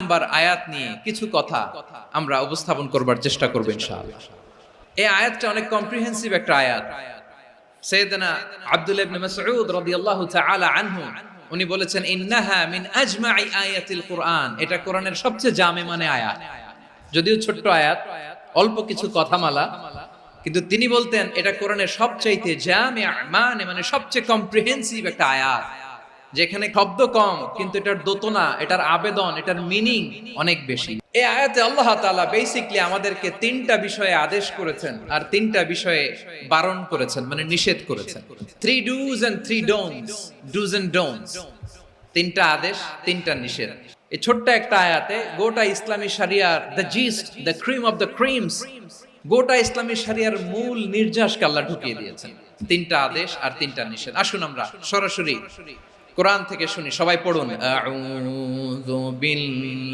Number আয়াত নিয়ে কিছু কথা আমরা উপস্থাপন করবার চেষ্টা করব ইনশাআল্লাহ। এই আয়াতটা অনেক কম্প্রিহেন্সিভ একটা আয়াত। সাইয়েদনা আব্দুল্লাহ ইবনে মাসউদ রাদিয়াল্লাহু তাআলা আনহু উনি বলেছেন, ইন্নাহা মিন আজমাই আয়াতিল কুরআন, এটা কোরআনের সবচেয়ে জামে মানে আয়াত। যদিও ছোট্ট আয়াত, অল্প কিছু কথামালা, কিন্তু তিনি বলতেন এটা কোরআনের সবচাইতে জামিআ মানে সবচেয়ে কম্প্রিহেন্সিভ একটা আয়াত, যেখানে শব্দ কম কিন্তু এটার দোতনা, এটার আবেদন, এটার মিনিং অনেক বেশি। এই আয়াতে আল্লাহ তাআলা বেসিক্যালি আমাদেরকে তিনটা বিষয়ে আদেশ করেছেন আর তিনটা বিষয়ে বারণ করেছেন, মানে নিষেধ করেছেন। 3 do's and 3 don'ts, do's and don'ts, তিনটা আদেশ, তিনটা নিষেধ। এই ছোট্ট একটা আয়াতে গোটা ইসলামী শরিয়ার the gist, the cream of the creams, গোটা ইসলামী শরিয়ার মূল নির্যাসকে আল্লাহ ঢুকিয়ে দিয়েছেন। তিনটা আদেশ আর তিনটা নিষেধ। আসুন আমরা সরাসরি কোরআন থেকে শুনি, সবাই পড়ুন। আউযু বিল্লাহ।